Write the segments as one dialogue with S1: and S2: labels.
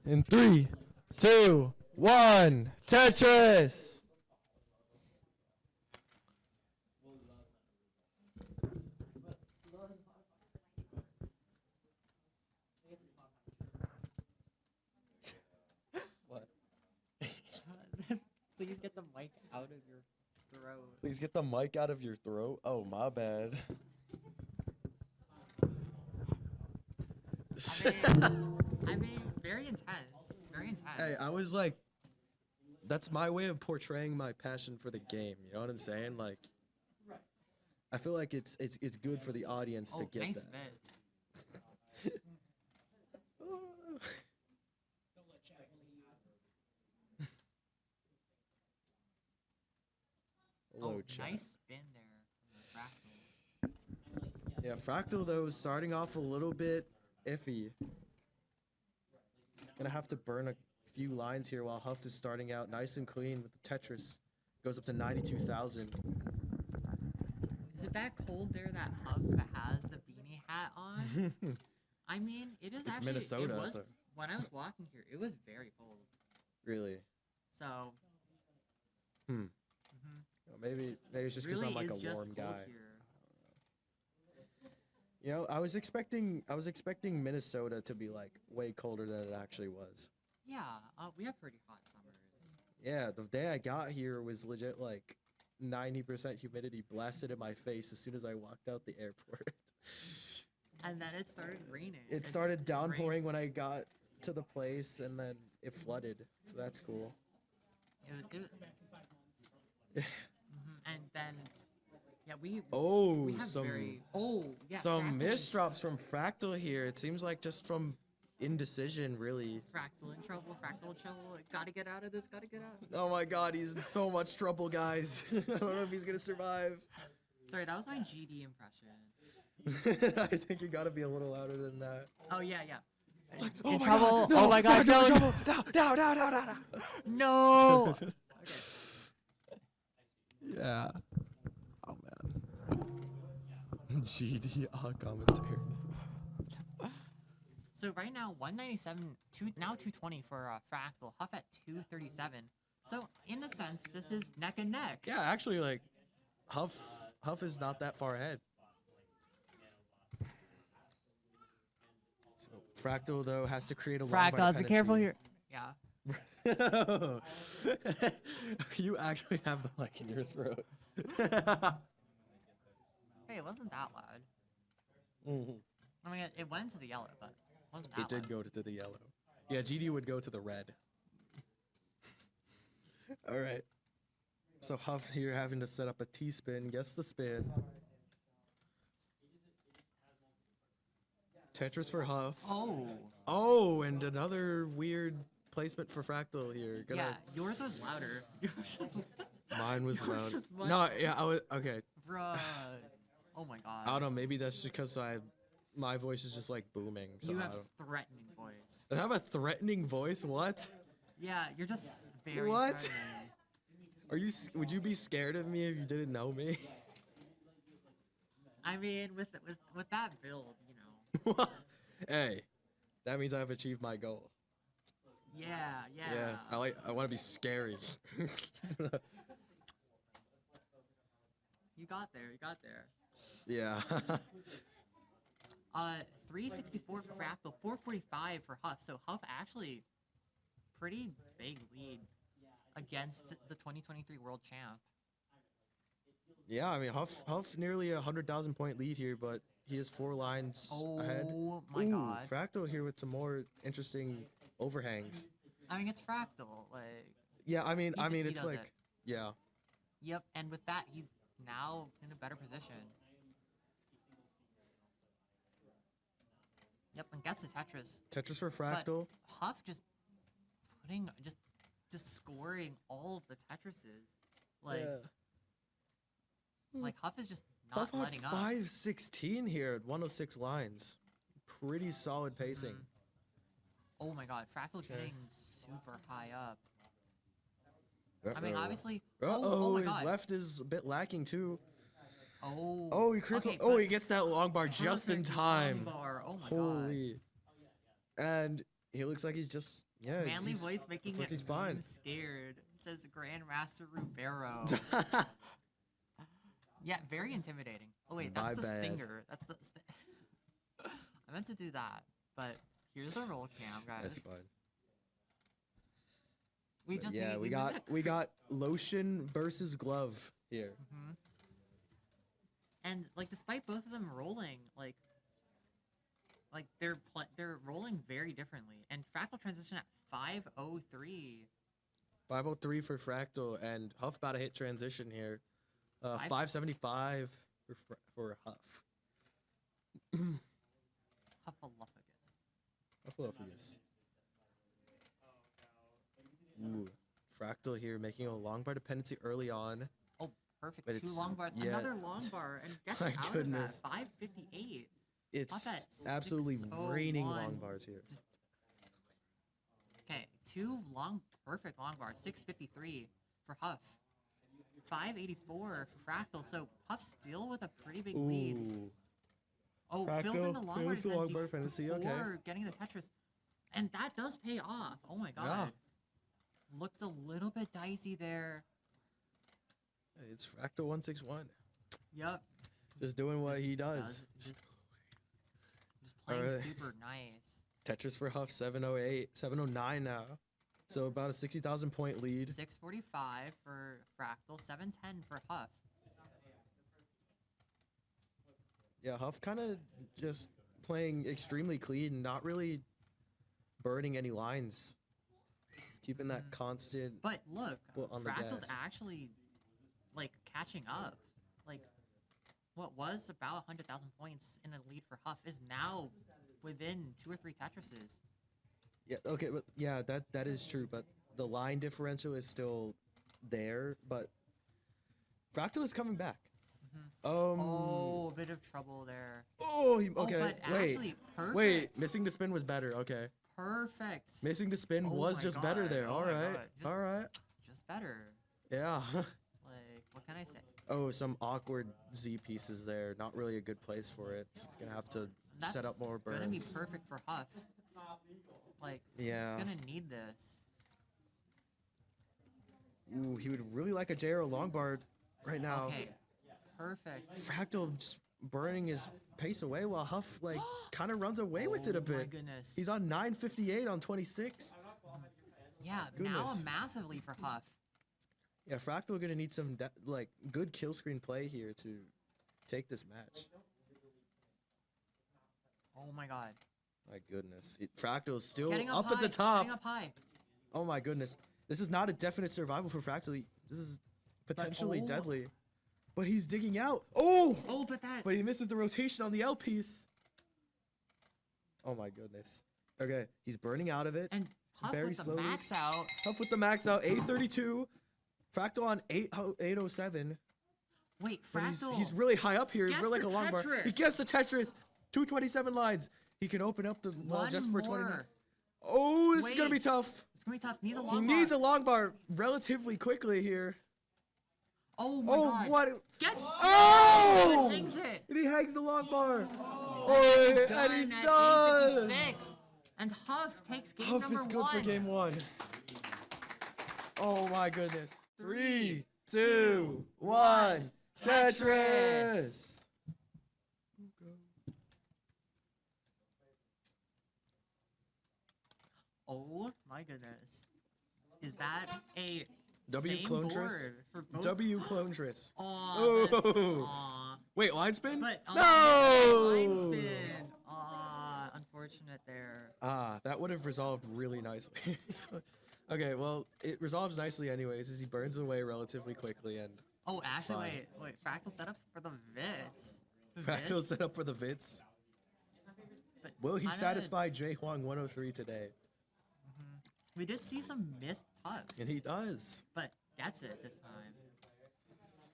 S1: In 3, 2, 1, Tetris! What?
S2: Please get the mic out of your throat.
S1: Please get the mic out of your throat. Oh, my bad.
S2: I mean, very intense. Very intense.
S1: Hey, I was like, that's my way of portraying my passion for the game. You know what I'm saying? Like, I feel like it's good for the audience to get
S2: nice
S1: that.
S2: bits.
S1: Hello, chat.
S2: Nice spin there from Fractal.
S1: Yeah, Fractal though is starting off a little bit iffy. He's gonna have to burn a few lines here while Huff is starting out nice and clean with the Tetris. Goes up to 92,000.
S2: Is it that cold there that Huff has the beanie hat on? I mean, it is
S1: It's
S2: actually.
S1: Minnesota,
S2: It was,
S1: so.
S2: When I was walking here, it was very cold.
S1: Really?
S2: So.
S1: Well, maybe it's just because
S2: really
S1: I'm like
S2: is
S1: a
S2: just
S1: warm
S2: cold
S1: guy.
S2: Here.
S1: You know, I was expecting Minnesota to be like way colder than it actually was.
S2: Yeah, we have pretty hot summers.
S1: Yeah, the day I got here was legit like 90% humidity blasted in my face as soon as I walked out the airport.
S2: And then it started raining.
S1: It started downpouring when I got to the place, and then it flooded. So that's cool.
S2: And then, yeah, we have
S1: some
S2: Fractal.
S1: misdrops from Fractal here. It seems like just from indecision, really.
S2: Fractal in trouble. Fractal in trouble. Gotta get out of this. Gotta get out.
S1: Oh my God, he's in so much trouble, guys. I don't know if he's gonna survive.
S2: Sorry, that was my GD impression.
S1: I think you gotta be a little louder than that.
S2: Oh yeah.
S1: It's like,
S2: in trouble. Oh my God, no. No. Okay.
S1: Yeah. Oh man. GD commentary.
S2: So right now, 197, now 220 for Fractal. Huff at 237. So in a sense, this is neck and neck.
S1: Yeah, actually, like, Huff is not that far ahead. So Fractal though has to create a line by
S2: Fractals, be careful
S1: dependency.
S2: here. Yeah.
S1: You actually have the mic in your throat.
S2: Hey, it wasn't that loud. I mean, it went to the yellow, but it wasn't that
S1: It did go to the yellow. Yeah, GD would go to the red. All right. So Huff here having to set up a T-spin. Guess the spin. Tetris for Huff. Oh, and another weird placement for Fractal here.
S2: Yeah, yours was louder.
S1: Mine was
S2: Yours
S1: loud.
S2: was much-
S1: No, yeah, I was okay.
S2: Bruh. Oh my God.
S1: I don't know. Maybe that's just because my voice is just like booming. So
S2: You
S1: I
S2: have
S1: don't-
S2: threatening voice.
S1: I have a threatening voice. What?
S2: Yeah, you're just very
S1: What?
S2: threatening.
S1: Are you? Would you be scared of me if you didn't know me?
S2: I mean, with that build, you know.
S1: Hey, that means I've achieved my goal.
S2: Yeah.
S1: Yeah, I want to be scary.
S2: You got there.
S1: Yeah.
S2: 364 for Fractal, 445 for Huff. So Huff actually pretty big lead against the 2023 world champ.
S1: Yeah, I mean Huff nearly 100,000 point lead here, but he is 4 lines ahead.
S2: Oh my God.
S1: Fractal here with some more interesting overhangs.
S2: I mean, it's Fractal. Like.
S1: Yeah, I mean
S2: he
S1: it's
S2: does
S1: like
S2: it.
S1: yeah.
S2: Yep, and with that, he's now in a better position. Yep, and gets the Tetris.
S1: Tetris for Fractal.
S2: But Huff just scoring all of the Tetrises. Like, like Huff is just not
S1: Huff
S2: letting
S1: had
S2: up.
S1: 516 here at 106 lines. Pretty solid pacing.
S2: Oh my God, Fractal getting super high up. I mean, obviously. Oh my
S1: his
S2: God.
S1: left is a bit lacking too.
S2: Oh.
S1: He crits.
S2: Okay,
S1: He gets that long bar just in
S2: perfect
S1: time.
S2: long bar. Oh my God.
S1: Holy. And he looks like he's just, Yeah,
S2: Manly voice making
S1: looks like
S2: it
S1: he's fine.
S2: scared. Says Grandmaster Rubero. Yeah, very intimidating. Oh wait, that's
S1: My
S2: the
S1: bad.
S2: stinger. That's the. I meant to do that, but here's the roll cam, guys.
S1: That's fine.
S2: We
S1: But
S2: just
S1: yeah,
S2: need,
S1: we
S2: need
S1: got
S2: that
S1: we
S2: crit-
S1: got lotion versus glove here.
S2: Mhm. And like, despite both of them rolling, like they're rolling very differently. And Fractal transition at 503.
S1: 503 for Fractal, and Huff about to hit transition here. 575 for Huff.
S2: Huffaluffagus.
S1: Huffaluffagus. Ooh, Fractal here making a long bar dependency early on.
S2: Oh, perfect.
S1: But
S2: 2
S1: it's-
S2: long bars.
S1: yeah.
S2: Another long bar. And gets
S1: My
S2: out
S1: goodness.
S2: of that. 558.
S1: It's
S2: that
S1: absolutely
S2: 601.
S1: raining long bars here.
S2: Just okay. 2 perfect long bars. 653 for Huff. 584 for Fractal. So Huff still with a pretty big lead.
S1: Ooh,
S2: Oh, fills in the
S1: Fractal
S2: long bar
S1: fills the long bar
S2: dependency
S1: dependency, okay.
S2: before getting the Tetris. And that does pay off. Oh my god.
S1: Yeah.
S2: Looked a little bit dicey there.
S1: it's Fractal 161.
S2: Yup.
S1: Just doing what he does.
S2: Just playing
S1: Alright.
S2: super nice.
S1: Tetris for Huff 708, 709 now. So about a 60,000 point lead.
S2: 645 for Fractal, 710 for Huff.
S1: Yeah, Huff kind of just playing extremely clean, not really burning any lines. Just keeping that constant.
S2: But look,
S1: Foot on the
S2: Fractal's
S1: gas.
S2: actually like catching up. Like what was about 100,000 points in a lead for Huff is now within 2 or 3 Tetrises.
S1: Yeah, okay, but yeah, that is true. But the line differential is still there. But Fractal is coming back.
S2: Oh, a bit of trouble there.
S1: Oh,
S2: Oh,
S1: okay.
S2: but
S1: Wait,
S2: actually, perfect.
S1: wait. Missing the spin was better. Okay,
S2: Perfect.
S1: missing the spin
S2: Oh
S1: was
S2: my
S1: just better
S2: God,
S1: there.
S2: oh
S1: All
S2: my
S1: right,
S2: God, just-
S1: all right.
S2: Just better.
S1: Yeah.
S2: Like, what can I say?
S1: Oh, some awkward Z pieces there. Not really a good place for it. He's gonna have to
S2: That's
S1: set up more burns.
S2: gonna be perfect for Huff. Like,
S1: Yeah.
S2: he's gonna need this.
S1: Ooh, he would really like a JR long bar right now.
S2: Okay. Perfect.
S1: Fractal just burning his pace away while Huff like kind of runs away with it a
S2: Oh my
S1: bit.
S2: goodness.
S1: He's on 958 on 26.
S2: Yeah, now
S1: Goodness.
S2: a massive lead for Huff.
S1: Yeah, Fractal gonna need some like good kill screen play here to take this match.
S2: Oh my god.
S1: My goodness, Fractal is still
S2: Getting
S1: up
S2: high,
S1: at the top.
S2: Getting up high.
S1: Oh my goodness, this is not a definite survival for Fractal. This is potentially
S2: oh.
S1: deadly. But he's digging out. Oh!
S2: Oh, but that.
S1: But he misses the rotation on the L piece. Oh my goodness. Okay, he's burning out of it.
S2: And Huff
S1: very
S2: with the
S1: slowly.
S2: max out.
S1: Huff with the max out, 832. Fractal on 807.
S2: Wait,
S1: But
S2: Fractal.
S1: he's really high up here.
S2: Gets
S1: Really like
S2: the
S1: a long bar. He
S2: Tetris.
S1: gets the Tetris. 227 lines. He can open up the wall
S2: One
S1: just for 29.
S2: more.
S1: Oh, this is gonna be
S2: Wait.
S1: tough.
S2: It's gonna be tough. Needs a
S1: He
S2: long
S1: needs a
S2: bar.
S1: long bar relatively quickly here.
S2: Oh my
S1: Oh,
S2: god.
S1: what?
S2: Gets.
S1: Oh!
S2: Hangs it.
S1: And he hangs the long bar. Oh, and he's
S2: at
S1: done.
S2: 8:56. And Huff takes game
S1: Huff
S2: number
S1: is good
S2: 1.
S1: for game 1. Oh my goodness. 3, 2, 1.
S2: Tetris.
S1: Tetris.
S2: Oh my goodness. Is that a
S1: W
S2: same
S1: clone Tris?
S2: board for both?
S1: W clone Tris.
S2: Aw,
S1: Oh.
S2: aw.
S1: Wait, line spin?
S2: But
S1: no!
S2: line spin. Aw, unfortunate there.
S1: Ah, that would have resolved really nicely. Okay, well, it resolves nicely anyways, as he burns away relatively quickly, and
S2: Oh, actually,
S1: Fine.
S2: wait. Fractal set up for the Vits.
S1: Fractal set up for the Vits.
S2: But
S1: Will he
S2: kinda-
S1: satisfy J Huang 103 today?
S2: We did see some missed tucks,
S1: And he does.
S2: but gets it this time.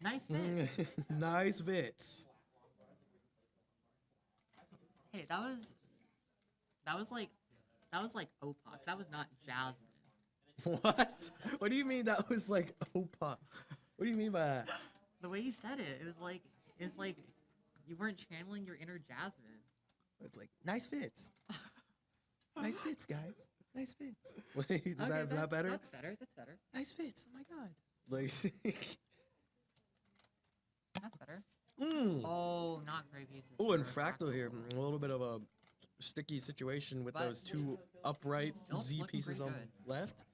S2: Nice Vits.
S1: Nice Vits.
S2: Hey, that was like Opaux. That was not Jasmine.
S1: What? What do you mean that was like Opaux? What do you mean by that?
S2: The way you said it, it was like you weren't channeling your inner Jasmine.
S1: It's like, nice fits. Nice fits, guys. Nice fits. Like, is that better?
S2: That's better. That's better.
S1: Nice fits. Oh my god. Like.
S2: That's better.
S1: Mm.
S2: Oh, not great pieces.
S1: Oh, and
S2: for
S1: Fractal here. A little bit of a sticky situation with
S2: But
S1: those two upright
S2: still
S1: Z
S2: looking
S1: pieces
S2: pretty
S1: on
S2: good.
S1: left.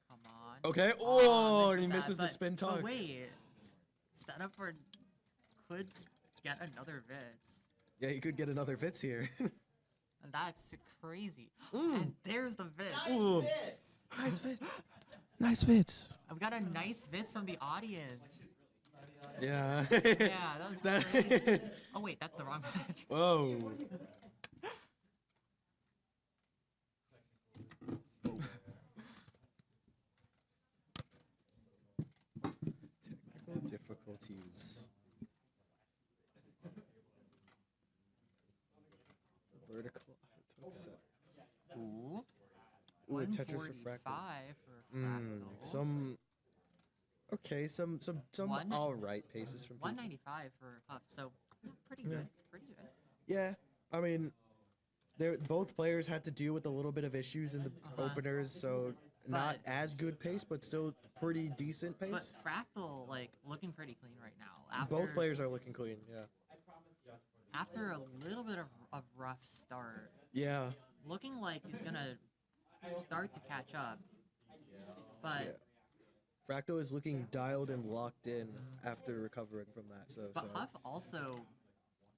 S2: Come on.
S1: Okay. Oh, and he
S2: that,
S1: misses the
S2: but-
S1: spin
S2: but
S1: tuck.
S2: wait, set up for could get another Vitz.
S1: Yeah, he could get another Vitz here.
S2: And that's crazy.
S1: Mm.
S2: And there's the Vitz.
S1: Ooh. Nice Vitz. Nice Vitz.
S2: I've got a nice Vitz from the audience.
S1: Yeah.
S2: Yeah, that was crazy. Oh wait, that's the wrong match.
S1: Whoa. Technical difficulties. Vertical.
S2: Ooh.
S1: Ooh, a Tetris for
S2: 145
S1: Fractal.
S2: for Fractal.
S1: Some
S2: One-
S1: alright paces from people.
S2: 195 for Huff. So pretty
S1: Yeah.
S2: good. Pretty good.
S1: Yeah, I mean, both players had to deal with a little bit of issues in the openers, so not
S2: But-
S1: as good pace, but still pretty decent
S2: But
S1: pace.
S2: Fractal like looking pretty clean right now. After,
S1: Both players are looking clean. Yeah.
S2: after a little bit of rough start,
S1: Yeah.
S2: looking like he's gonna start to catch up. But
S1: Yeah. Fractal is looking dialed and locked in after recovering from that. So.
S2: Huff also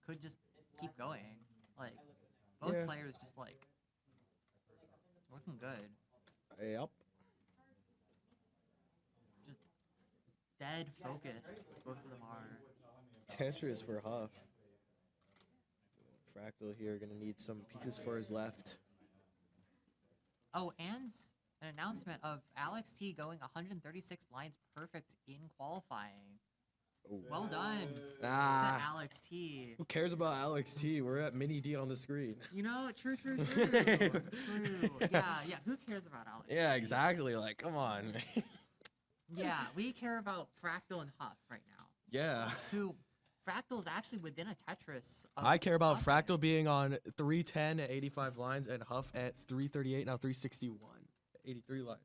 S2: could just keep going. Like both
S1: Yeah.
S2: players just like looking good.
S1: Yep.
S2: Just dead focused. Both of them are.
S1: Tetris for Huff. Fractal here gonna need some pieces for his left.
S2: Oh, and an announcement of Alex T going 136 lines perfect in qualifying.
S1: Ooh.
S2: Well done to
S1: Ah.
S2: Alex T.
S1: Who cares about Alex T? We're at MinnieD on the screen.
S2: You know, true. True. Yeah. Who cares about Alex?
S1: Yeah,
S2: T?
S1: exactly. Like, come on.
S2: Yeah, we care about Fractal and Huff right now.
S1: Yeah.
S2: Who Fractal is actually within a Tetris. Of
S1: I care about
S2: Huff.
S1: Fractal being on 310 at 85 lines and Huff at 338, now 361. 83 lines.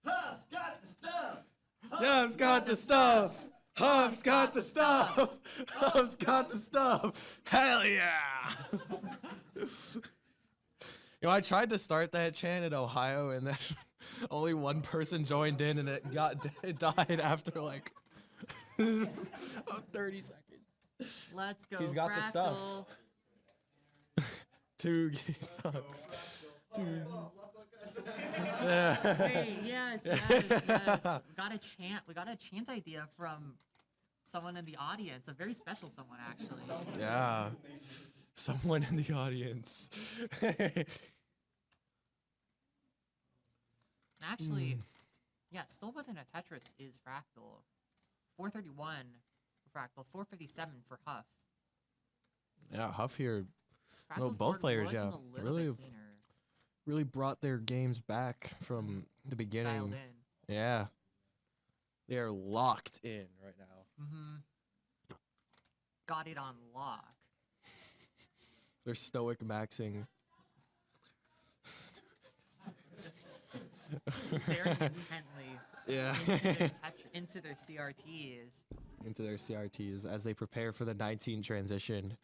S3: Huff's got the stuff.
S1: Huff's got the stuff! Huff's got the stuff! Huff's got the stuff! Hell yeah! I tried to start that chant in Ohio and then only one person joined in and it died after like 30 seconds.
S2: Let's go.
S1: He's got the stuff.
S2: Fractal.
S1: Toogie sucks. Dude.
S2: Hey, yes. We got a chant idea from someone in the audience, a very special someone actually.
S1: Yeah. Someone in the audience.
S2: Actually, yeah, still within a Tetris is Fractal. 431 for Fractal, 457 for Huff.
S1: Yeah, Huff here
S2: Fractal's
S1: both
S2: board
S1: players,
S2: looking
S1: yeah,
S2: a little
S1: really
S2: bit
S1: have
S2: cleaner,
S1: really brought their games back from the
S2: dialed
S1: beginning.
S2: in.
S1: Yeah. They are locked in right now.
S2: Mm-hmm. Got it on lock.
S1: They're stoic maxing.
S2: Staring intently
S1: Yeah.
S2: into their CRTs.
S1: Into their CRTs as they prepare for the 19 transition,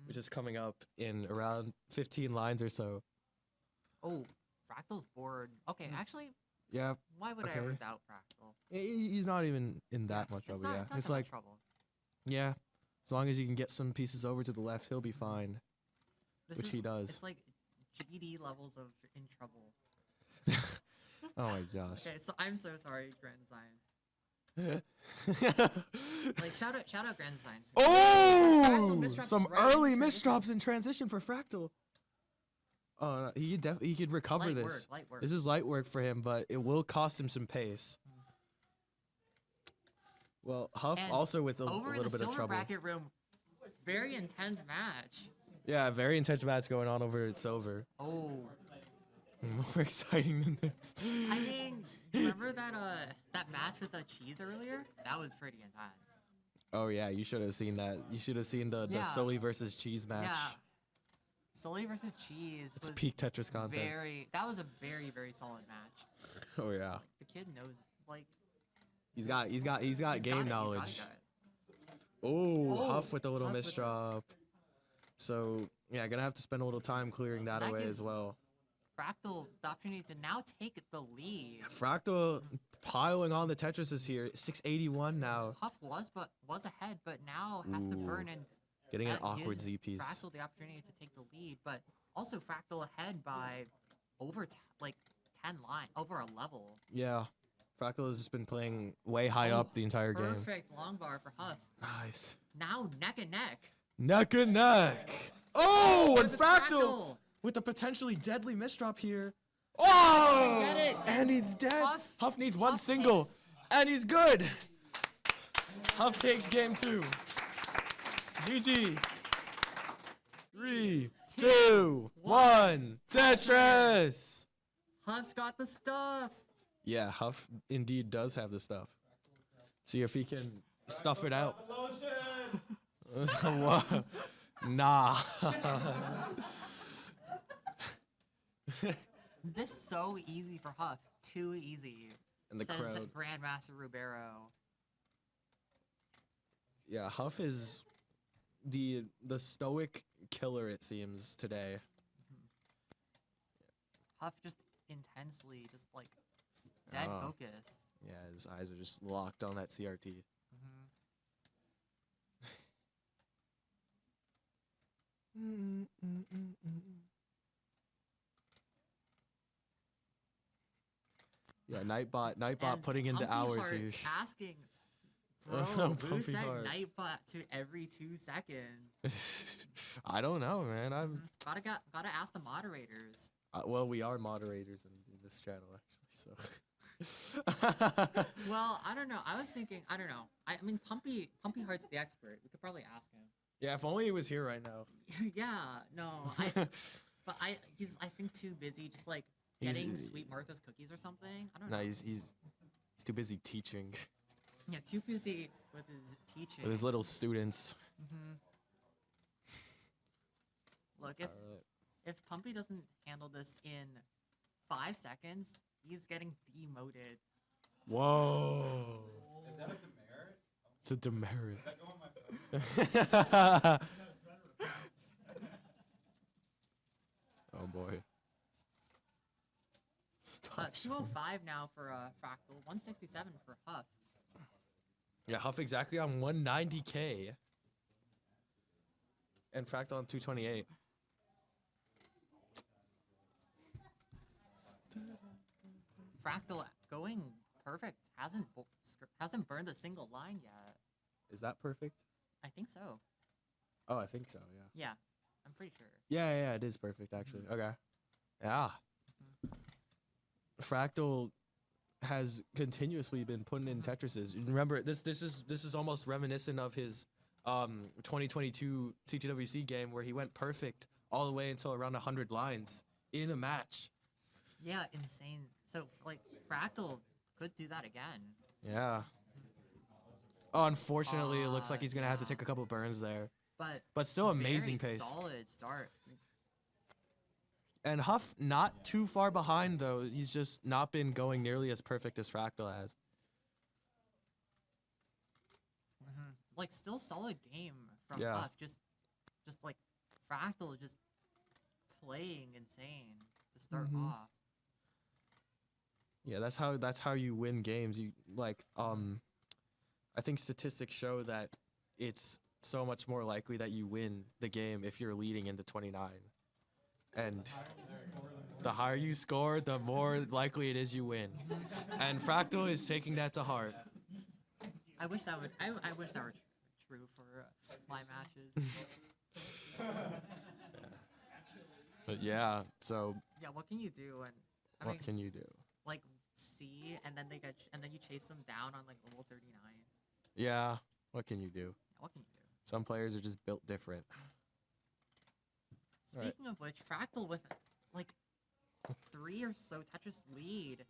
S1: which is coming up in around 15 lines or so.
S2: Oh, Fractal's board. Okay, actually,
S1: Yeah.
S2: why would I
S1: Okay.
S2: ever doubt Fractal?
S1: He's not even in that much trouble. Yeah.
S2: Not
S1: It's
S2: that much
S1: like,
S2: trouble.
S1: yeah. As long as you can get some pieces over to the left, he'll be fine. Which he does.
S2: It's like GD levels of in trouble.
S1: Oh my gosh.
S2: Okay, so I'm so sorry, Grand Designs. Like shout out Grand Designs.
S1: Oh!
S2: misdrops
S1: Some
S2: right in
S1: early
S2: transition.
S1: misdrops in transition for Fractal. Oh, no, he could recover
S2: Light
S1: this.
S2: work, light work.
S1: This is light work for him, but it will cost him some pace. Well, Huff
S2: And
S1: also with a
S2: Over in
S1: little
S2: the
S1: bit of
S2: silver
S1: trouble.
S2: bracket room, very intense match.
S1: Yeah, very intense match going on over at silver.
S2: Oh,
S1: More exciting than this.
S2: I mean, remember that match with the cheese earlier? That was pretty intense.
S1: Oh yeah, you should have seen that. You should have seen the
S2: Yeah.
S1: Sully versus Cheese match.
S2: Yeah. Sully versus Cheez
S1: It's
S2: was
S1: peak Tetris content.
S2: that was a very, very solid match.
S1: Oh yeah.
S2: The kid knows, like,
S1: He's got
S2: he's
S1: game
S2: got it, he's got it,
S1: knowledge.
S2: guys.
S1: Oh,
S2: Oh,
S1: Huff with a little
S2: Huff with a-
S1: misdrop. So yeah, gonna have to spend a little time clearing that
S2: That
S1: away
S2: gives-
S1: as well.
S2: Fractal the opportunity to now take the lead.
S1: Fractal piling on the Tetrises here. 681 now.
S2: Huff was ahead, but now has to
S1: Ooh.
S2: burn and
S1: Getting an
S2: that
S1: awkward
S2: gives
S1: Z piece.
S2: Fractal the opportunity to take the lead, but also Fractal ahead by over like 10 line, over a level.
S1: Yeah. Fractal has just been playing way high
S2: Oh,
S1: up the entire game.
S2: Perfect long bar for Huff.
S1: Nice.
S2: Now neck and neck.
S1: Neck and neck. Oh, and
S2: the
S1: Fractal with a potentially deadly misdrop here. Oh,
S2: Get it.
S1: and he's dead.
S2: Huff
S1: Needs one
S2: Huff
S1: single,
S2: takes-
S1: and he's good. Huff takes game 2. GG. 3, 2, 1. Tetris.
S2: Huff's got the stuff.
S1: Yeah, Huff indeed does have the stuff. See if he can stuff it out.
S3: Lotion.
S1: Wha- Nah.
S2: This so easy for Huff. Too easy.
S1: And the
S2: Says
S1: crowd.
S2: Grandmaster Rubero.
S1: Yeah, Huff is the stoic killer, it seems, today.
S2: Huff just intensely, just like dead
S1: Ah.
S2: focused.
S1: Yeah, his eyes are just locked on that CRT. Yeah, Nightbot
S2: And
S1: putting into
S2: Pumpy
S1: hours
S2: Heart
S1: here.
S2: asking, bro, who
S1: Pumpy
S2: said
S1: Heart.
S2: Nightbot to every 2 seconds?
S1: I don't know, man.
S2: Gotta ask the moderators.
S1: Well, we are moderators in this channel, actually. So.
S2: Well, I don't know. I was thinking, I don't know. I mean, Pumpy Heart's the expert. We could probably ask him.
S1: Yeah, if only he was here right now.
S2: Yeah, no, but he's I think too busy just like
S1: He's-
S2: getting Sweet Martha's cookies or something. I don't
S1: No,
S2: know.
S1: he's too busy teaching
S2: Yeah, too busy with his teaching.
S1: with his little students.
S2: Look, if Pumpy doesn't handle this in 5 seconds, he's getting demoted.
S1: Whoa.
S3: Is that a demerit?
S1: It's a demerit.
S3: Is that going on my phone?
S1: Oh boy. Stop.
S2: 205 now for Fractal, 167 for Huff.
S1: Yeah, Huff exactly on 190k. And Fractal on 228.
S2: Fractal going perfect. Hasn't burned a single line yet.
S1: Is that perfect?
S2: I think so.
S1: Oh, I think so, yeah.
S2: Yeah, I'm pretty sure.
S1: Yeah, it is perfect actually. Okay. Yeah. Fractal has continuously been putting in Tetrises. Remember, this is almost reminiscent of his 2022 CTWC game where he went perfect all the way until around 100 lines in a match.
S2: Yeah, insane. So like Fractal could do that again.
S1: Yeah. Oh, unfortunately, it looks like he's gonna have to
S2: yeah.
S1: take a couple burns there.
S2: But
S1: Still amazing
S2: very
S1: pace.
S2: Solid start.
S1: And Huff not too far behind though. He's just not been going nearly as perfect as Fractal has.
S2: Like still solid game from
S1: Yeah.
S2: Huff. Just like Fractal just playing insane to start off.
S1: Yeah, that's how you win games. You like I think statistics show that it's so much more likely that you win the game if you're leading into 29. And the higher you score, the more likely it is you win. And Fractal is taking that to heart.
S2: I wish that would. I wish that were true for my matches.
S1: But yeah, so
S2: Yeah, what can you do? And I
S1: what
S2: mean,
S1: can you do?
S2: like C, and then and then you chase them down on like level 39.
S1: Yeah, what can you do?
S2: Yeah, what can you do?
S1: Some players are just built different. Alright.
S2: Speaking of which, Fractal with like 3 or so Tetris lead,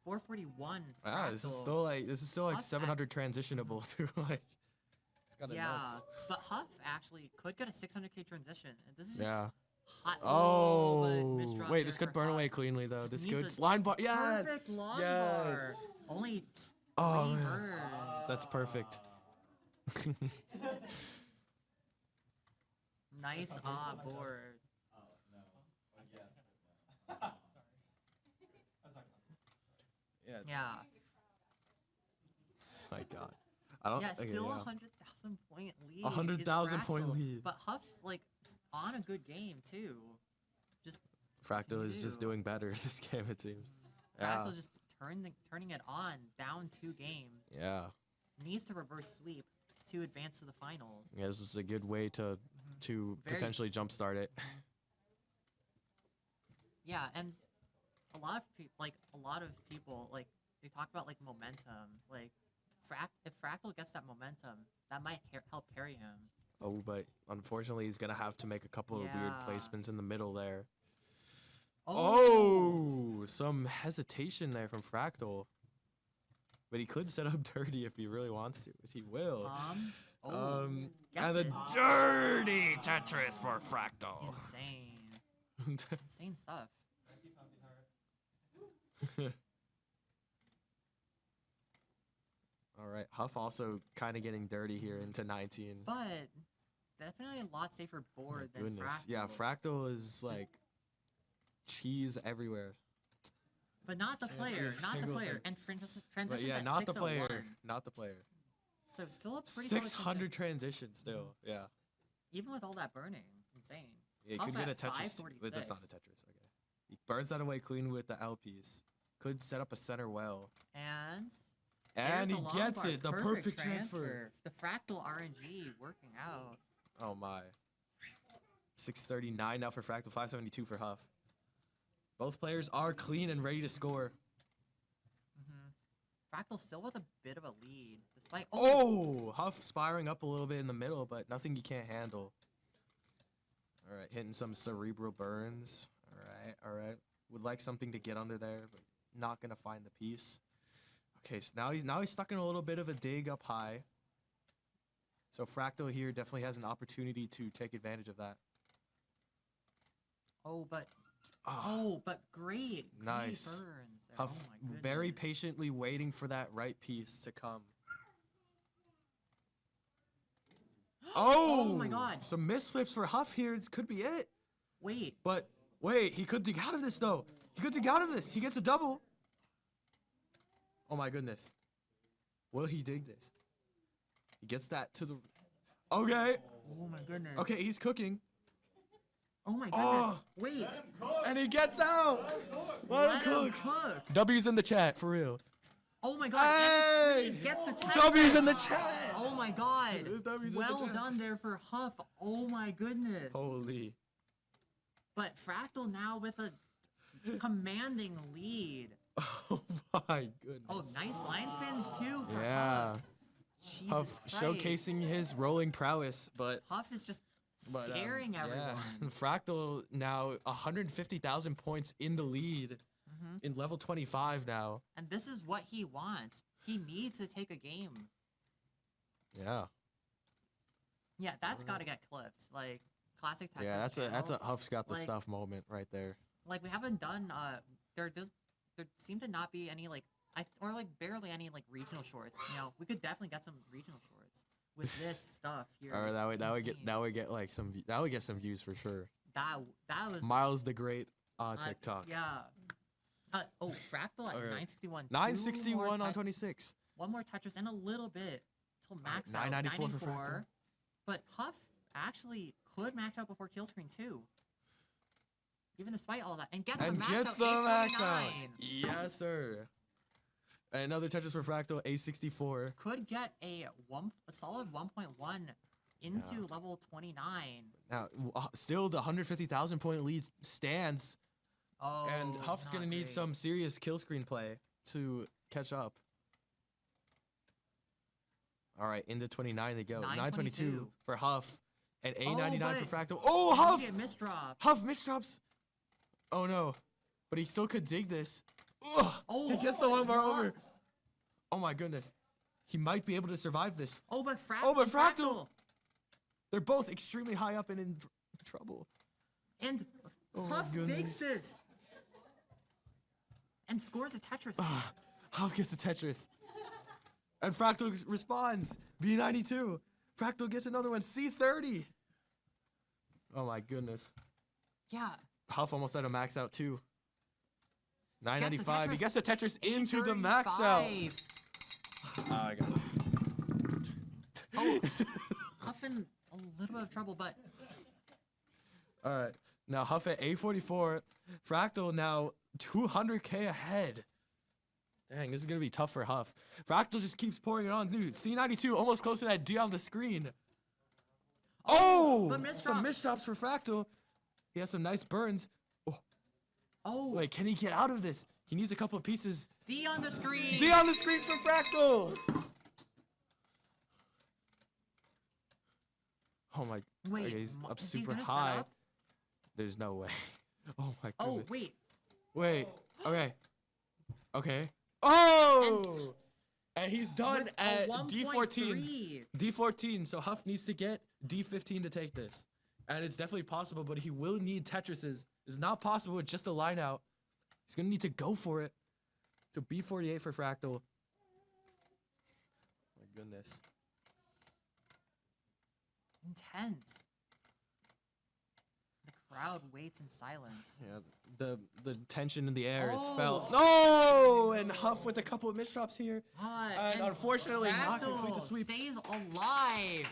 S2: 441.
S1: Ah, this is still like
S2: Huff
S1: 700 transitionable too. Like it's kind of
S2: Yeah,
S1: nuts.
S2: but Huff actually could get a 600k transition. And this is just
S1: Yeah.
S2: Hot. but
S1: Oh,
S2: misdrop
S1: wait,
S2: there
S1: this could
S2: for
S1: burn
S2: Huff.
S1: away cleanly though.
S2: Just
S1: This
S2: needs
S1: could
S2: a
S1: line bar. Yes.
S2: Perfect line bar.
S1: Yes.
S2: Only
S1: Oh,
S2: three
S1: man.
S2: birds.
S1: That's perfect.
S2: Nice board.
S1: Yeah.
S2: Yeah.
S1: My God. I don't.
S2: Yeah,
S1: okay,
S2: still
S1: yeah.
S2: 100,000 point lead. is
S1: 100,000 point
S2: Fractal,
S1: lead.
S2: But Huff's like on a good game too. Just
S1: Fractal is just
S2: do.
S1: doing better this game, it seems. Yeah.
S2: Fractal just turning it on, down 2 games.
S1: Yeah.
S2: Needs to reverse sweep to advance to the finals.
S1: Yeah, this is a good way to
S2: Very-
S1: potentially jumpstart it.
S2: Yeah, and a lot of people like they talk about like momentum. Like if Fractal gets that momentum, that might help carry him.
S1: Oh, but unfortunately, he's gonna have to make a couple of weird
S2: Yeah.
S1: placements in the middle there.
S2: Oh,
S1: Oh, some hesitation there from Fractal. But he could set up dirty if he really wants to, which he will.
S2: gets
S1: And the
S2: it.
S1: dirty Tetris for Fractal.
S2: Insane stuff.
S1: All right, Huff also kind of getting dirty here into 19.
S2: But definitely a lot safer
S1: Oh my
S2: board than
S1: goodness.
S2: Fractal.
S1: Yeah, Fractal is like cheese everywhere.
S2: But not the
S1: Can't see
S2: player,
S1: a
S2: not the
S1: single
S2: player.
S1: thing.
S2: And transitions
S1: But yeah,
S2: at
S1: not the
S2: 601.
S1: player. Not the player.
S2: So still a pretty solid
S1: 600 transitions still. Yeah.
S2: even with all that burning. Insane.
S1: Yeah, you
S2: Huff
S1: could get a
S2: at
S1: Tetris. But that's not a
S2: 546.
S1: Tetris. Okay. He burns that away clean with the L piece. Could set up a center well.
S2: And
S1: And
S2: there's
S1: he
S2: the long
S1: gets
S2: bar.
S1: it. The perfect transfer.
S2: The Fractal RNG working out.
S1: Oh my. 639 now for Fractal, 572 for Huff. Both players are clean and ready to score.
S2: Fractal still with a bit of a lead, despite.
S1: Oh, Huff spiring up a little bit in the middle, but nothing he can't handle. All right, hitting some cerebral burns. All right. Would like something to get under there, but not gonna find the piece. Okay, so now he's stuck in a little bit of a dig up high. So Fractal here definitely has an opportunity to take advantage of that.
S2: but
S1: Ah,
S2: great.
S1: Nice.
S2: Great burns there.
S1: Huff
S2: Oh my
S1: very
S2: goodness.
S1: patiently waiting for that right piece to come.
S2: Oh my God.
S1: Some misflips for Huff here. This could be it.
S2: Wait.
S1: But wait, he could dig out of this though. He could dig out of this. He gets a double. Oh my goodness. Will he dig this? He gets that to the. Okay.
S2: Oh my goodness.
S1: Okay, he's cooking.
S2: Oh my goodness.
S1: Oh,
S2: Wait.
S1: and he gets out. Let him cook.
S2: cook.
S1: W's in the chat for real.
S2: Oh my God.
S1: Hey!
S2: And he gets the test.
S1: W's in the chat.
S2: Oh my God.
S1: W's in the
S2: Well
S1: chat.
S2: done there for Huff. Oh my goodness.
S1: Holy.
S2: But Fractal now with a commanding lead.
S1: Oh my goodness.
S2: Oh, nice line spin too for
S1: Yeah.
S2: Huff. Jesus
S1: Huff
S2: Christ.
S1: showcasing his rolling prowess, but
S2: Huff is just
S1: But,
S2: scaring everyone.
S1: Yeah. Fractal now 150,000 points in the lead
S2: Mhm.
S1: in level 25 now.
S2: And this is what he wants. He needs to take a game.
S1: Yeah.
S2: Yeah, that's got to get clipped. Like classic Tetris.
S1: Yeah, that's a
S2: channel.
S1: Huff's got the
S2: Like-
S1: stuff moment right there.
S2: Like we haven't done. There seem to not be any like or like barely any like regional shorts. You know, we could definitely get some regional shorts with this stuff here.
S1: Or
S2: It's
S1: that would
S2: insane.
S1: get like some that would get some views for sure.
S2: that was
S1: Miles the Great on TikTok.
S2: Yeah. Fractal at
S1: Okay.
S2: 961.
S1: 961 on
S2: Two
S1: 26.
S2: One more Tetris and a little bit till max out.
S1: 994 for Fractal.
S2: But Huff actually could max out before kill screen too. Even despite all that, and gets the
S1: And
S2: max
S1: gets
S2: out.
S1: the max out.
S2: 829.
S1: Yes, sir. And another Tetris for Fractal, A64.
S2: Could get a solid 1.1 into level 29.
S1: Now, still the 150,000 point lead stands.
S2: Oh,
S1: And Huff's
S2: not
S1: gonna need
S2: great.
S1: some serious kill screen play to catch up. All right, into 29 they go. 922
S2: 922
S1: for Huff, and A99 for
S2: but
S1: Fractal. Oh, Huff!
S2: Get misdrop.
S1: Huff misdrops. Oh no, but he still could dig this. Ugh,
S2: Oh,
S1: he gets the long bar
S2: what?
S1: over. Oh my goodness, he might be able to survive this.
S2: Oh, but Fractal.
S1: Oh, but Fractal! They're both extremely high up and in trouble.
S2: And
S1: Oh my
S2: Huff
S1: goodness.
S2: takes this. And scores a Tetris.
S1: Huff gets the Tetris. And Fractal responds. B92. Fractal gets another one. C30. Oh my goodness.
S2: Yeah.
S1: Huff almost had a max out too. 995. He
S2: Tetris.
S1: gets the Tetris into the max out.
S2: 835.
S1: Oh, I got
S2: Oh, Huff in a little bit of trouble, but
S1: All right. Now Huff at 844. Fractal now 200K ahead. Dang, this is going to be tough for Huff. Fractal just keeps pouring it on. Dude, C92 almost close to that D on the screen. Oh!
S2: but
S1: Some
S2: misdrops.
S1: misdrops for Fractal. He has some nice burns.
S2: oh,
S1: Wait, can he get out of this? He needs a couple of pieces.
S2: D on the screen.
S1: D on the screen for Fractal! Oh my.
S2: Wait,
S1: okay, he's up
S2: is he
S1: super
S2: gonna set
S1: high.
S2: up?
S1: There's no way. Oh my
S2: Oh,
S1: goodness.
S2: wait.
S1: Wait. Okay. Okay. Oh! And he's done
S2: With a
S1: at D14.
S2: 1.3.
S1: D14. So Huff needs to get D15 to take this. And it's definitely possible, but he will need Tetrises. It's not possible with just a line out. He's going to need to go for it. So B48 for Fractal. My goodness.
S2: Intense. The crowd waits in silence.
S1: Yeah, the tension in the air is
S2: Oh.
S1: felt. No! And Huff with a couple of misdrops here.
S2: And
S1: unfortunately not complete the
S2: Fractal
S1: sweep.
S2: stays alive.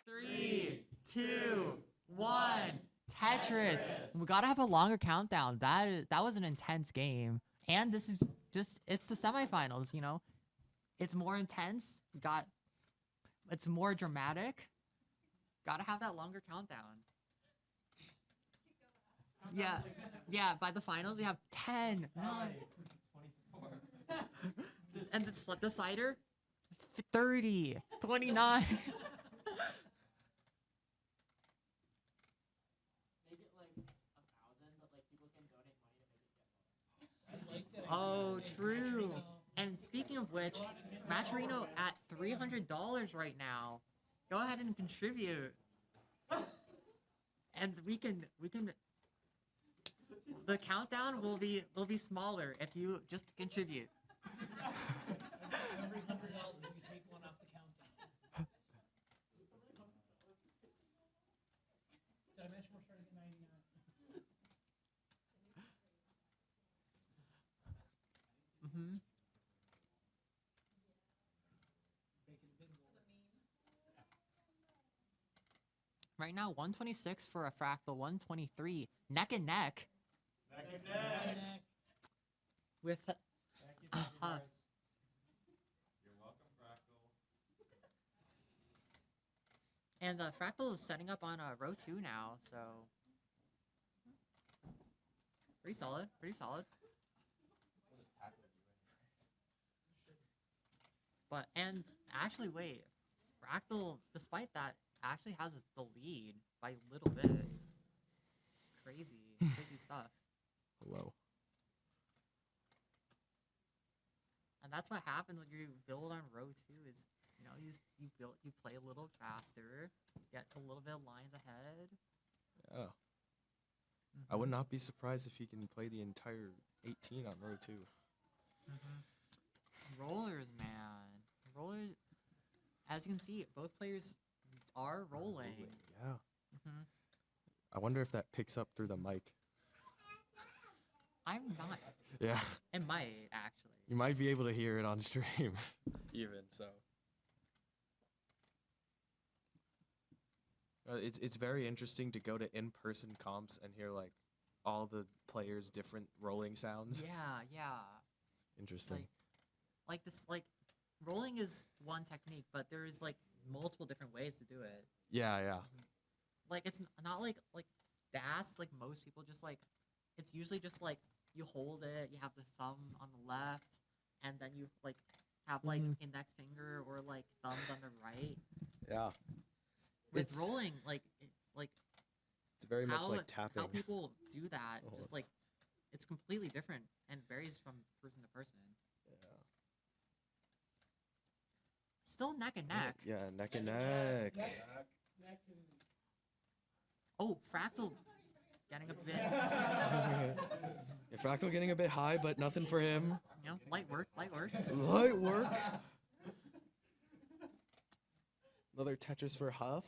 S2: 3, 2, 1. Tetris. We gotta have a longer countdown. That was an intense game. And this is it's the semifinals, you know? It's more intense. It's more dramatic. Gotta have that longer countdown. Yeah, by the finals we have 10, 9, 24. And the decider, 30, 29. Oh, true. And speaking of which, Matcherino at $300 right now. Go ahead and contribute. And we can. The countdown will be smaller if you just contribute.
S4: Every $100 we take one off the countdown. Did I mention we're starting at 99?
S2: Mm-hmm. Right now, 126 for a Fractal, 123. Neck and neck
S3: Neck and neck.
S2: with
S3: Thank you for your
S2: Huff.
S3: words. You're welcome, Fractal.
S2: And Fractal is setting up on row 2 now, so pretty solid, But and actually, wait, Fractal, despite that, actually has the lead by a little bit. Crazy stuff.
S1: Hello.
S2: And that's what happens when you build on row 2 is, you know, you play a little faster, get a little bit of lines ahead.
S1: Yeah. I would not be surprised if he can play the entire 18 on row 2.
S2: Rollers, man. Rollers, as you can see, both players are rolling.
S1: Yeah.
S2: hmm
S1: I wonder if that picks up through the mic.
S2: I'm not.
S1: Yeah.
S2: It might, actually.
S1: You might be able to hear it on stream. Even so. It's very interesting to go to in-person comps and hear like all the players' different rolling sounds.
S2: Yeah.
S1: Interesting.
S2: Like this, like, rolling is one technique, but there's, like, multiple different ways to do it.
S1: Yeah.
S2: Like, it's not like DAS, like, most people just, like, it's usually just, like, you hold it, you have the thumb on the left, and then you, like, have, like, index finger or, like, thumbs on the right.
S1: Yeah.
S2: With
S1: It's-
S2: rolling, like,
S1: It's very much
S2: how,
S1: like tapping.
S2: how people do that,
S1: Oh,
S2: just,
S1: it's-
S2: like, it's completely different and varies from person to person.
S1: Yeah.
S2: Still neck and neck.
S1: Yeah, neck and neck.
S4: Neck and
S2: Oh, Fractal getting a bit,
S1: Yeah, Fractal getting a bit high, but nothing for him.
S2: you know, light work, light work.
S1: Light work. Another Tetris for Huff.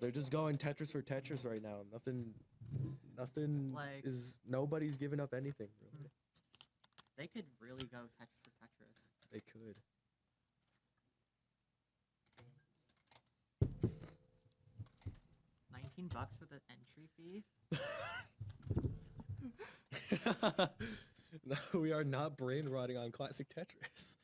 S1: They're just going Tetris for Tetris right now. Nothing
S2: Like-
S1: is. Nobody's giving up anything. Really.
S2: They could really go Tetris for Tetris.
S1: They could.
S2: $19 for the entry fee.
S1: No, we are not brain rotting on classic Tetris.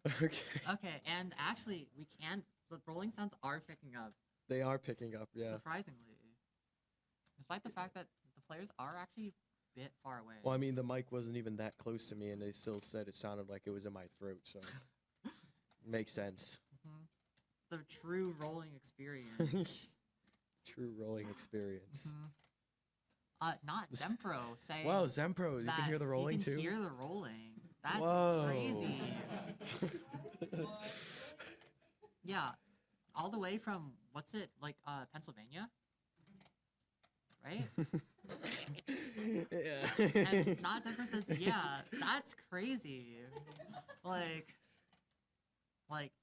S1: Okay.
S2: Okay, and actually, we can. The rolling sounds are picking up.
S1: They are picking up, yeah.
S2: Surprisingly, despite the fact that the players are actually a bit far away.
S1: Well, I mean, the mic wasn't even that close to me, and they still said it sounded like it was in my throat, so makes sense.
S2: The true rolling experience.
S1: True rolling experience.
S2: Not Zempro saying.
S1: Wow, Zempro, you
S2: that
S1: can hear the rolling
S2: you can
S1: too.
S2: hear the rolling. That's
S1: Whoa.
S2: crazy. Yeah, all the way from what's it like? Pennsylvania, right?
S1: Yeah.
S2: And not Zempro says, yeah, that's crazy. Like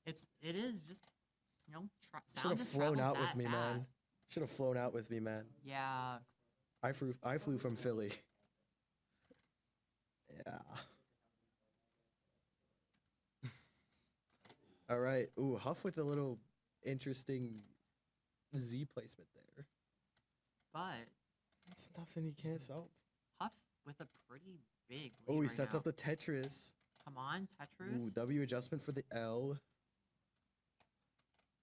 S2: it is just, you know,
S1: Should
S2: sound
S1: have
S2: just
S1: flown
S2: travels
S1: out with
S2: that
S1: me, man.
S2: fast.
S1: Should have flown out with me, man.
S2: Yeah.
S1: I flew from Philly. Yeah. All right. Ooh, Huff with a little interesting Z placement there.
S2: But
S1: It's nothing he can't solve.
S2: Huff with a pretty big lead
S1: Oh, he
S2: right
S1: sets
S2: now.
S1: up the Tetris.
S2: Come on, Tetris.
S1: Ooh, W adjustment for the L.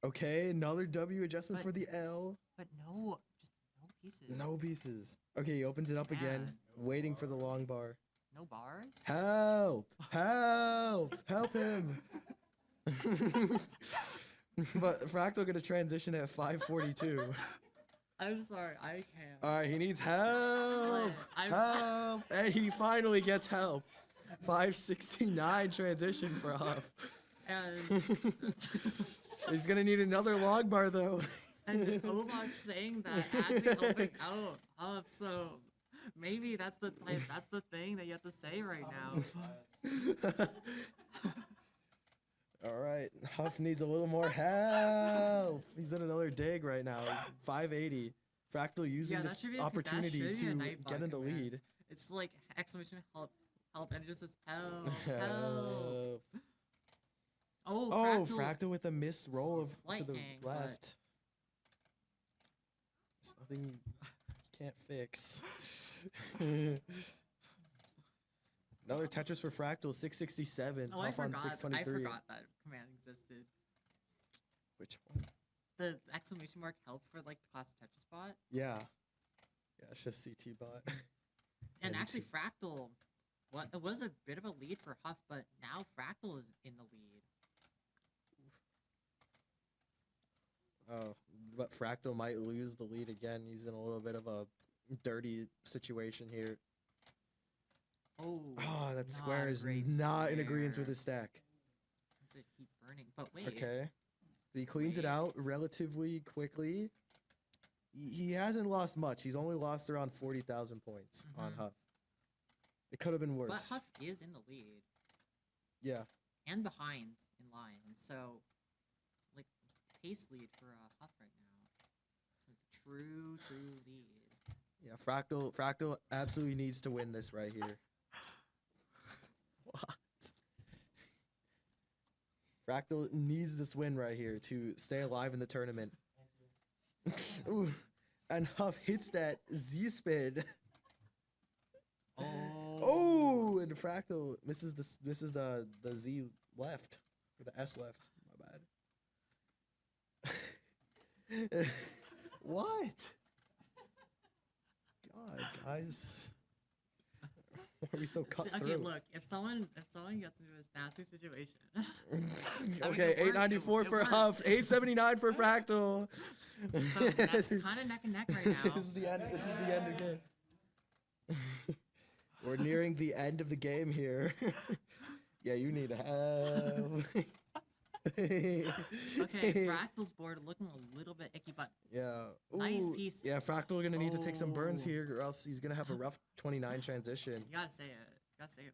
S1: Okay, another W adjustment
S2: But-
S1: for the L.
S2: But no, just no pieces.
S1: No pieces. Okay, he opens it up again,
S2: Man.
S1: waiting for the long bar.
S2: No bars?
S1: Help! Help! Help him! But Fractal gonna transition at 5:42.
S2: I'm sorry, I can't.
S1: All right, he needs help.
S2: I'm-
S1: Help! And he finally gets help. 5:69 transition for Huff.
S2: And
S1: He's gonna need another long bar though.
S2: and Obach's saying that actually helping out Huff, so maybe that's the thing that you have to say right now.
S1: All right, Huff needs a little more help. He's in another dig right now. He's 580. Fractal using
S2: Yeah, that
S1: this
S2: should be a- that
S1: opportunity
S2: should be a
S1: to
S2: night
S1: get in the
S2: bucket, man.
S1: lead.
S2: It's just like exclamation help, and it just says help. Oh,
S1: Oh, Fractal with a missed roll to
S2: Slight
S1: the
S2: hang, but-
S1: left. It's nothing he can't fix. Another Tetris for Fractal, 667.
S2: Oh, I
S1: Huff on
S2: forgot. I
S1: 623.
S2: forgot that command existed.
S1: Which one?
S2: The exclamation mark help for like the classic Tetris bot.
S1: Yeah. Yeah, it's just CT bot.
S2: And
S1: Yeah,
S2: actually,
S1: too.
S2: Fractal, it was a bit of a lead for Huff, but now Fractal is in the lead.
S1: Oh, but Fractal might lose the lead again. He's in a little bit of a dirty situation here.
S2: Oh,
S1: Oh, that square
S2: not a
S1: is
S2: great
S1: not in agreement
S2: square.
S1: with his stack.
S2: Does it keep burning? But wait.
S1: Okay. But he cleans it
S2: Wait.
S1: out relatively quickly. He hasn't lost much. He's only lost around 40,000 points on
S2: Mhm.
S1: Huff. It could have been worse.
S2: But Huff is in the lead
S1: Yeah.
S2: and behind in line, and so like pace lead for Huff right now. Like, true lead.
S1: Yeah, Fractal absolutely needs to win this right here. What? Fractal needs this win right here to stay alive in the tournament. Ooh, and Huff hits that Z-spin. Oh, and Fractal misses the Z left or the S left. My bad. What? God, guys. Why are we so cutthroat?
S2: Okay, look, if someone gets into a nasty situation.
S1: Okay,
S2: it worked,
S1: 894
S2: it
S1: for
S2: worked.
S1: Huff, 879 for Fractal.
S2: So that's kind of neck and neck right now.
S1: This is the end. This is the end of the game. We're nearing the end of the game here. Yeah, you need help.
S2: Okay, Fractal's board looking a little bit icky, but
S1: Yeah.
S2: nice
S1: Ooh,
S2: piece.
S1: Yeah, Fractal gonna need to take some burns
S2: Oh.
S1: here, or else he's gonna have a rough 29 transition.
S2: you gotta say it. You gotta say it,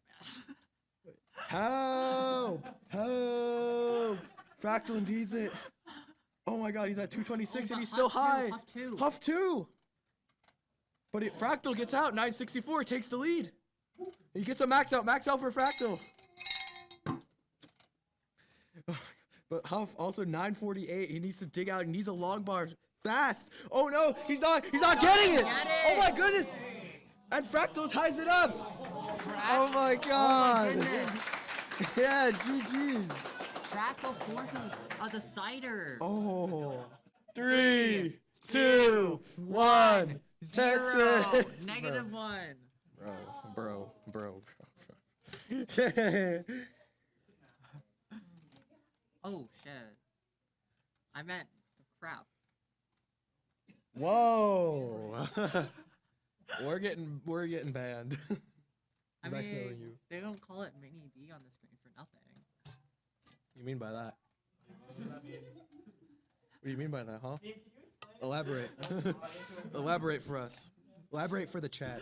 S2: man.
S1: Help! Help! Fractal needs it. Oh my god, he's at 226 and he's still high.
S2: Huff two.
S1: Huff 2! But Fractal gets out, 964, takes the lead. He gets a max out for Fractal. But Huff also 948, he needs to dig out, he needs a long bar fast. Oh no, he's not getting it! Oh my goodness! And Fractal ties it up! Oh my god! Yeah, GG's.
S2: Fractal forces a decider.
S1: Oh. 3, 2, 1.
S2: Zero.
S1: Tetris.
S2: Negative one.
S1: Bro.
S2: Oh shit. I meant crap.
S1: Whoa. We're getting banned.
S2: I
S1: He's
S2: mean,
S1: accidentally you.
S2: they don't call it MinnieD on the screen for nothing.
S1: You mean by that? What do you mean by that, huh?
S4: Dave, can you explain?
S1: Elaborate. Elaborate for us. Elaborate for the chat.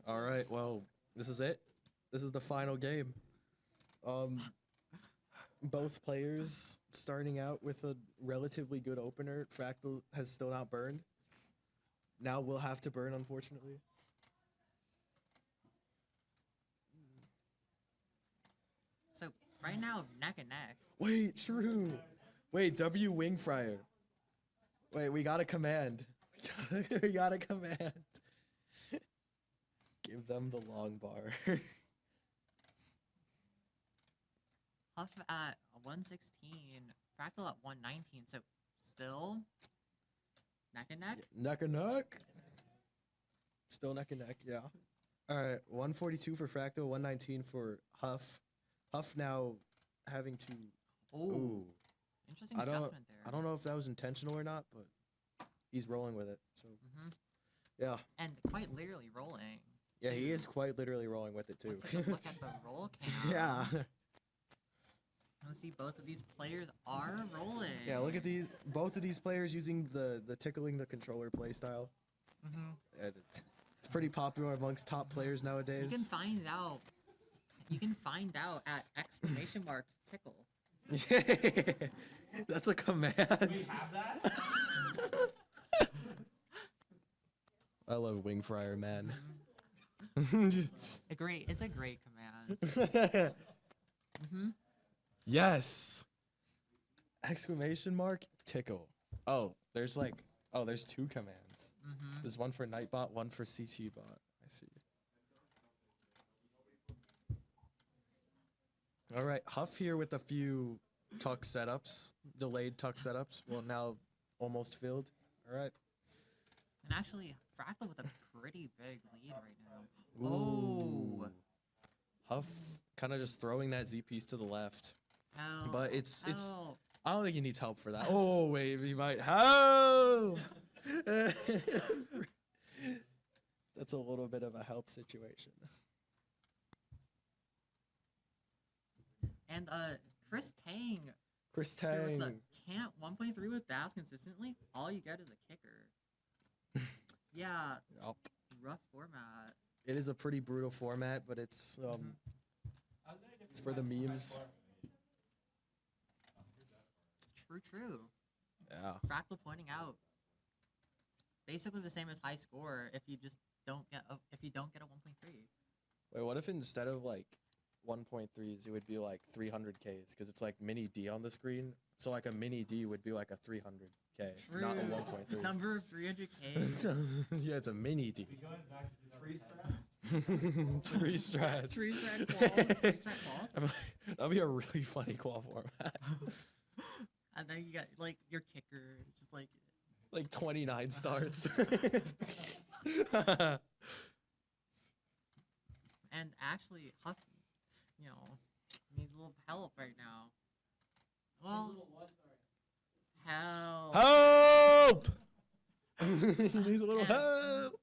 S1: All right, well, this is it. This is the final game. Both players starting out with a relatively good opener. Fractal has still not burned. Now we'll have to burn, unfortunately.
S2: So right now, neck and neck.
S1: Wait, true. Wait, W Wing Fryer. Wait, we got a command. We got a command. Give them the long bar.
S2: Huff at 116, Fractal at 119. So still neck and neck.
S1: Neck and neck. Still neck and neck, yeah. All right, 142 for Fractal, 119 for Huff. Huff now having to.
S2: Oh,
S1: Ooh.
S2: interesting
S1: I don't.
S2: adjustment there.
S1: I don't know if that was intentional or not, but he's rolling with it. So
S2: hmm
S1: yeah,
S2: And quite literally rolling.
S1: yeah, he is quite literally rolling with it too.
S2: Let's take a look at the roll count.
S1: Yeah.
S2: Let's see, both of these players are rolling.
S1: Yeah, look at these. Both of these players using the tickling the controller playstyle.
S2: Mm-hmm.
S1: And it's pretty popular amongst top players
S2: You
S1: nowadays.
S2: can find out. You can find out at exclamation mark tickle.
S1: That's a command.
S3: Have that?
S1: I love Wing Fryer, man.
S2: It's a great command. Mm-hmm.
S1: Yes. Exclamation mark tickle. Oh, there's two commands.
S2: Mm-hmm.
S1: There's one for Nightbot, one for CT bot. I see. All right, Huff here with a few tuck setups, delayed tuck setups. Well, now almost filled. All right.
S2: And actually, Fractal with a pretty big lead right now.
S1: Ooh.
S2: Oh.
S1: Huff kind of just throwing that Z piece to the left.
S2: Help.
S1: But it's
S2: Help.
S1: I don't think he needs help for that. Oh wait, he might help. That's a little bit of a help situation.
S2: And Chris Tang.
S1: Chris
S2: here with the
S1: Tang.
S2: can't 1.3 with Bass consistently. All you get is a kicker. Yeah,
S1: Yup.
S2: rough format.
S1: It is a pretty brutal format, but it's it's for the memes.
S2: True.
S1: Yeah.
S2: Fractal pointing out. Basically the same as high score if you just don't get a 1.3.
S1: Wait, what if instead of like 1.3s, it would be like 300Ks? Because it's like MinnieD on the screen. So like a MinnieD would be like a 300K, not a 1.3.
S2: Number of 300K.
S1: Yeah, it's a MinnieD.
S3: We going back to the tree stress?
S1: Tree strats.
S2: Tree strand quals. Tree strand quals.
S1: That'd be a really funny qual format.
S2: And then you got like your kicker, just like
S1: Like 29 starts.
S2: and actually Huff, needs a little help right now. Well, help.
S1: Help! He needs a little help.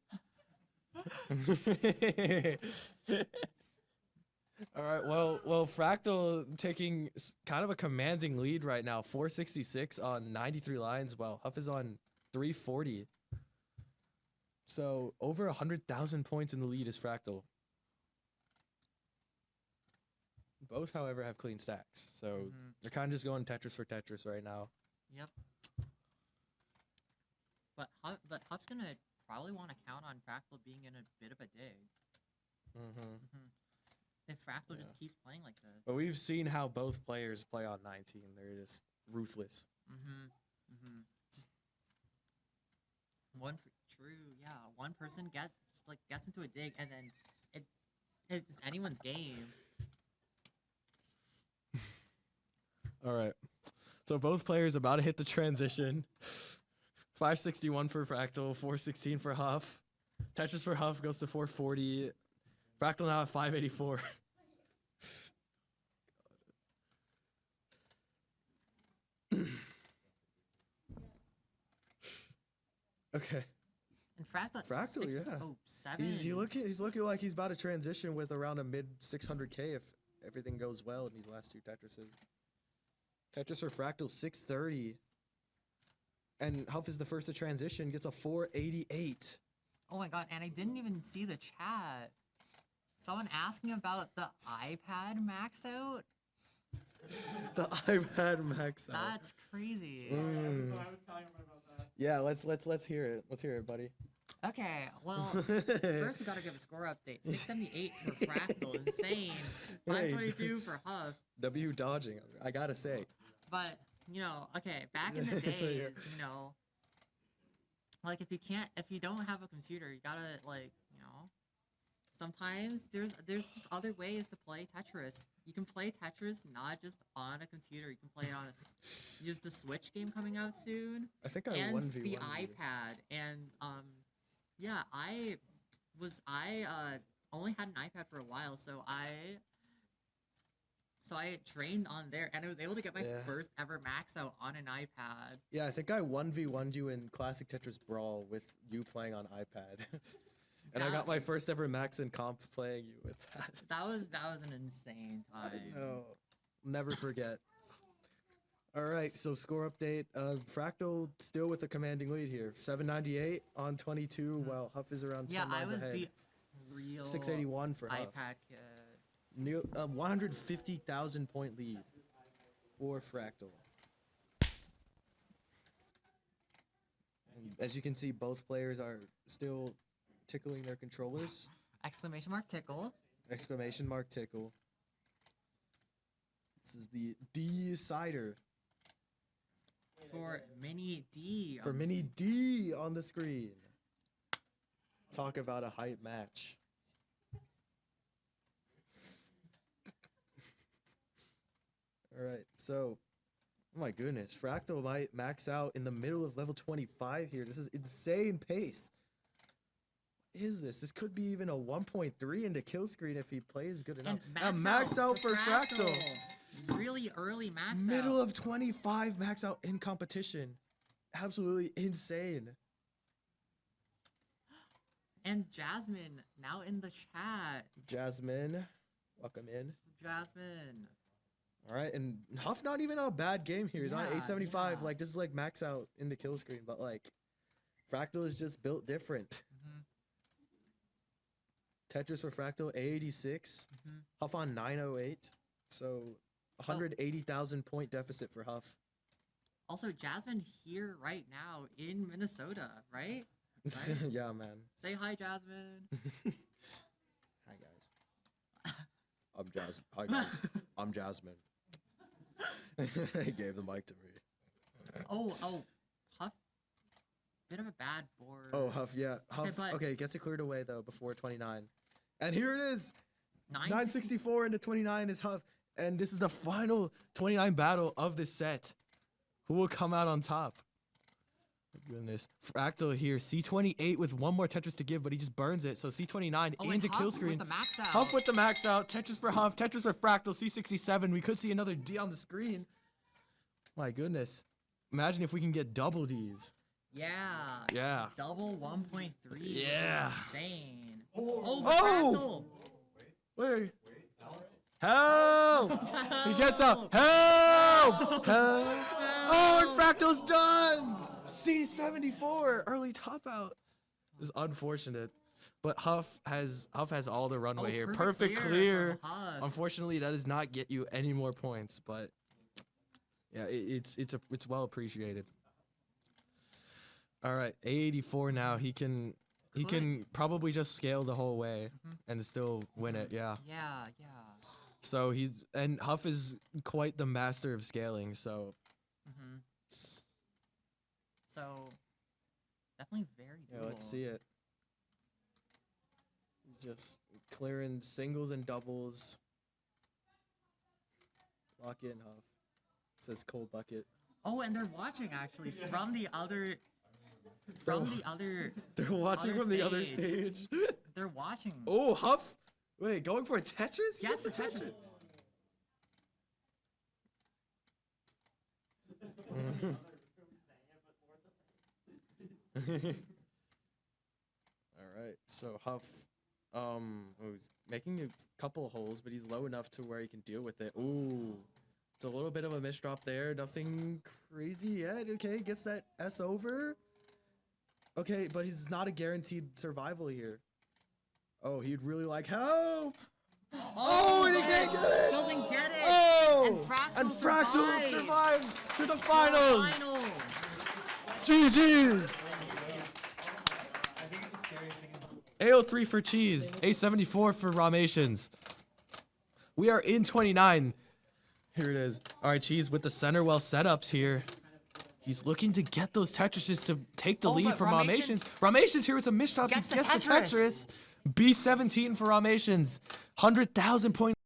S1: All right, well, Fractal taking kind of a commanding lead right now, 466 on 93 lines, while Huff is on 340. So over 100,000 points in the lead is Fractal. Both, however, have clean stacks, so they're kind of just going Tetris for Tetris right now.
S2: Yep. But Huff's gonna probably want to count on Fractal being in a bit of a dig. If Fractal just keeps playing like this.
S1: But we've seen how both players play on 19. They're just ruthless.
S2: Just one person gets into a dig, and then it's anyone's game.
S1: All right. So both players about to hit the transition. 561 for Fractal, 416 for Huff. Tetris for Huff goes to 440. Fractal now at 584. Okay.
S2: And Fractal,
S1: Fractal, yeah.
S2: 607.
S1: He's looking like he's about to transition with around a mid 600K if everything goes well in these last two Tetrises. Tetris for Fractal 630. And Huff is the first to transition, gets a 488.
S2: Oh my god, and I didn't even see the chat. Someone asking about the iPad max out?
S1: The iPad max out.
S2: That's crazy.
S4: I was telling him about that.
S1: Yeah, let's hear it. Let's hear it, buddy.
S2: Okay, well, first we gotta give a score update. 678 for Fractal, insane. 522 for Huff.
S1: W dodging, I gotta say.
S2: But, okay, back in the days, like if you don't have a computer, you gotta sometimes there's just other ways to play Tetris. You can play Tetris not just on a computer. You can play it on use the Switch game coming out soon.
S1: I think I
S2: and
S1: 1v1
S2: the
S1: you.
S2: iPad. And I only had an iPad for a while, so I trained on there, and I was able to get my first ever max out on an iPad.
S1: Yeah, I think I 1v1'd you in Classic Tetris Brawl with you playing on iPad. And I got my first ever max in comp playing you with that.
S2: That was an insane time.
S1: No, never forget. All right, so score update. Fractal still with a commanding lead here. 798 on 22, while Huff is around 10 lines ahead.
S2: Yeah, I was the real
S1: 681 for Huff.
S2: iPad kid.
S1: 150,000 point lead for Fractal. And as you can see, both players are still tickling their controllers.
S2: Exclamation mark tickle.
S1: Exclamation mark tickle. This is the decider.
S2: For Minnie D.
S1: For Minnie D on the screen. Talk about a hype match. All right, so, oh my goodness, Fractal might max out in the middle of level 25 here. This is insane pace. What is this? This could be even a 1.3 into kill screen if he plays good enough.
S2: And
S1: max out for Fractal.
S2: Really early max out.
S1: Middle of 25 max out in competition. Absolutely insane.
S2: And Jasmine now in the chat.
S1: Jasmine, welcome in.
S2: Jasmine.
S1: All right, and Huff not even on a bad game here. He's on
S2: Yeah,
S1: 875.
S2: yeah.
S1: Like, this is like max out in the kill screen, but like, Fractal is just built different. Tetris for Fractal, 886. Huff on 908. So, 180,000 point deficit for Huff.
S2: Also, Jasmine here right now in Minnesota, right? Right?
S1: Yeah, man.
S2: Say hi, Jasmine.
S1: Hi, guys. I'm Jasmine. Hi, guys. I'm Jasmine. He gave the mic to me.
S2: Oh, Huff. Bit of a bad board.
S1: Oh, Huff, yeah. Huff,
S2: but-
S1: okay, gets it cleared away, though, before 29. And here it is.
S2: 960.
S1: 964 into 29 is Huff. And this is the final 29 battle of this set. Who will come out on top? My goodness. Fractal here. C28 with one more Tetris to give, but he just burns it. So C29
S2: Oh, and
S1: into
S2: Huff
S1: kill screen.
S2: with the max out.
S1: Huff with the max out. Tetris for Huff. Tetris for Fractal. C67. We could see another D on the screen. My goodness. Imagine if we can get double Ds.
S2: Yeah.
S1: Yeah.
S2: Double 1.3.
S1: Yeah.
S2: Insane.
S1: Oh!
S2: Oh,
S1: Wait. Help! He gets up. Help! Help! Oh, and Fractal's done! C74, early top out. This is unfortunate. But Huff has all the runway here. Perfect clear. Unfortunately, that does not get you any more points, but yeah, it's well appreciated. All right, 84 now. He can probably just scale the whole way and still win it. Yeah.
S2: Yeah.
S1: So and Huff is quite the master of scaling. So.
S2: So definitely very
S1: Yeah,
S2: doable.
S1: let's see it. He's just clearing singles and doubles. Lock in, Huff. It says cold bucket.
S2: Oh, and they're watching actually from the other.
S1: They're watching from the other stage.
S2: They're watching.
S1: Oh, Huff! Wait, going for a Tetris? He
S2: Yes,
S1: gets a
S2: a Tetris.
S1: All right, so Huff, he's making a couple holes, but he's low enough to where he can deal with it. Ooh, it's a little bit of a misdrop there. Nothing crazy yet. Okay, gets that S over. Okay, but he's not a guaranteed survival here. Oh, he'd really like help. Oh, and he can't get it.
S2: Doesn't get it.
S1: Oh,
S2: And Fractal
S1: survives to the finals.
S2: Final.
S1: GG's.
S3: I think the scariest thing is
S1: A03 for Cheez. A74 for Rahmations. We are in 29. Here it is. All right, Cheez with the center well setups here. He's looking to get those Tetrises to take the lead
S2: but
S1: from Rahmations. Rahmations here with some misdrops. He gets the Tetris. B17 for Rahmations. 100,000 points.